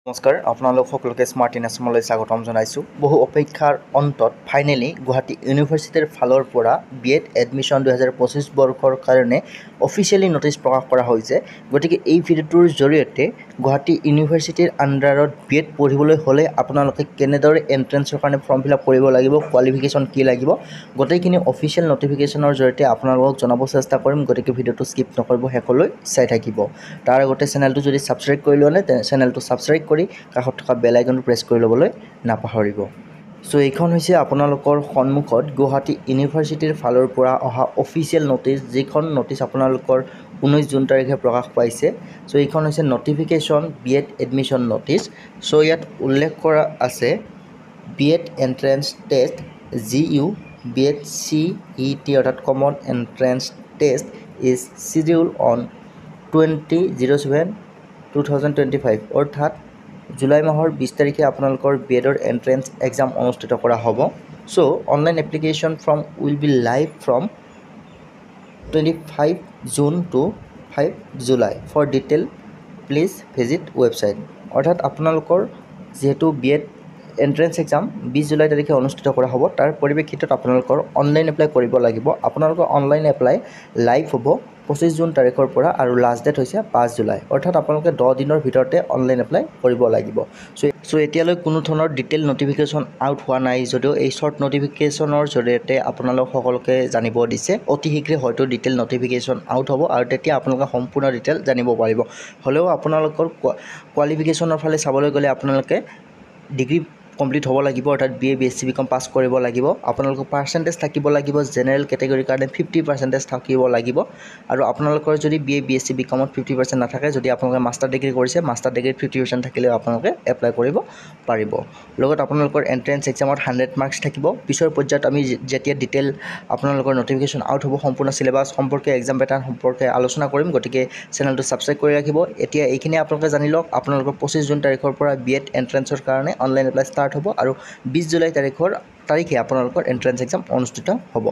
নমস্কাৰ আপোনালোক সকলোকে স্মাৰ্ট ইন আছামলৈ স্বাগতম জনাইছোঁ। বহু অপেক্ষাৰ অন্তত ফাইনেলি গুৱাহাটী ইউনিভাৰ্চিটিৰ ফালৰ পৰা BEd এডমিশ্যন 2025 বৰ্ষৰ কাৰণে অফিচিয়েলি নটিচ প্ৰকাশ কৰা হৈছে। গতিকে এই ভিডিঅ'টোৰ জৰিয়তে গুৱাহাটী ইউনিভাৰ্চিটিৰ আণ্ডাৰত BEd পঢ়িবলৈ হ'লে আপোনালোকে কেনেদৰে এণ্ট্ৰেন্সৰ কাৰণে ফৰ্ম ফিল আপ কৰিব লাগিব, কোৱালিফিকেশ্যন কি লাগিব, গোটেইখিনি অফিচিয়েল নটিফিকেশ্যনৰ জৰিয়তে আপোনালোকক জনাব চেষ্টা কৰিম। গতিকে ভিডিঅ'টো স্কিপ নকৰিব, শেষলৈ চাই থাকিব। তাৰ আগতে চেনেলটো যদি ছাবস্ক্ৰাইব কৰি লোৱা নাই তেনে চেনেলটো ছাবস্ক্ৰাইব কৰি কাষত থকা বেল আইকনটো প্ৰেছ কৰি ল'বলৈ নাপাহৰিব। সো এইখন হৈছে আপোনালোকৰ সন্মুখত গুৱাহাটী ইউনিভাৰ্চিটিৰ ফালৰ পৰা অহা অফিচিয়েল নটিচ, যিখন নটিচ আপোনালোকৰ 19 জুন তাৰিখে প্ৰকাশ পাইছে। সো এইখন হৈছে notification BEd admission notice. So ইয়াত উল্লেখ কৰা আছে BEd entrance test GU BEd CET অৰ্থাৎ common entrance test is schedule on 20/07/2025 অৰ্থাৎ জুলাই মাহৰ 20 তাৰিখে আপোনালোকৰ BEdৰ এণ্ট্ৰেন্স এক্সাম অনুষ্ঠিত কৰা হ'ব। So online application form will be live from 25 June to 5 July. For detail please visit website. অৰ্থাৎ আপোনালোকৰ যিহেতু BEd এণ্ট্ৰেন্স এক্সাম 20 জুলাই তাৰিখে অনুষ্ঠিত কৰা হ'ব, তাৰ পৰিপ্ৰেক্ষিতত আপোনালোকৰ অনলাইন এপ্লাই কৰিব লাগিব। আপোনালোকৰ অনলাইন এপ্লাই লাইভ হ'ব 25 জুন তাৰিখৰ পৰা আৰু লাষ্ট ডেট হৈছে 5 জুলাই। অৰ্থাৎ আপোনালোকে 10 দিনৰ ভিতৰতে অনলাইন এপ্লাই কৰিব লাগিব। সো এতিয়ালৈ কোনো ধৰণৰ ডিটেইল নটিফিকেশ্যন আউট হোৱা নাই, যদিও এই শ্বৰ্ট নটিফিকেশ্যনৰ জৰিয়তে আপোনালোক সকলোকে জানিব দিছে। অতি শীঘ্ৰে হয়তো ডিটেইল নটিফিকেশ্যন আউট হ'ব আৰু তেতিয়া আপোনালোকে সম্পূৰ্ণ ডিটেইল জানিব পাৰিব। হ'লেও আপোনালোকৰ কোৱালিফিকেশ্যনৰ ফালে চাবলৈ গ'লে আপোনালোকে ডিগ্ৰী কমপ্লিট হ'ব লাগিব, অৰ্থাৎ BA BSc BCom পাছ কৰিব লাগিব। আপোনালোকৰ পাৰ্চেণ্টেজ থাকিব লাগিব, জেনেৰেল কেটেগৰীৰ কাৰণে 50% থাকিব লাগিব। আৰু আপোনালোকৰ যদি BA BSc BComত 50% নাথাকে, যদি আপোনালোকে মাষ্টাৰ ডিগ্ৰী কৰিছে, মাষ্টাৰ ডিগ্ৰীত 50% থাকিলেও আপোনালোকে এপ্লাই কৰিব পাৰিব। লগত আপোনালোকৰ এণ্ট্ৰেন্স এক্সামত 100 মাৰ্কছ থাকিব। পিছৰ পৰ্যায়ত আমি যেতিয়া ডিটেইল আপোনালোকৰ নটিফিকেশ্যন আউট হ'ব, সম্পূৰ্ণ চিলেবাছ সম্পৰ্কে, এক্সাম পেটাৰ্ণ সম্পৰ্কে আলোচনা কৰিম। গতিকে চেনেলটো ছাবস্ক্ৰাইব কৰি ৰাখিব। এতিয়া এইখিনি আপোনালোকে জানি লওক, আপোনালোকৰ 25 জুন তাৰিখৰ পৰা BEd এণ্ট্ৰেন্সৰ কাৰণে অনলাইন এপ্লাই ষ্টাৰ্ট হ'ব আৰু 20 জুলাই তাৰিখে আপোনালোকৰ এণ্ট্ৰেন্স এক্সাম অনুষ্ঠিত হ'ব।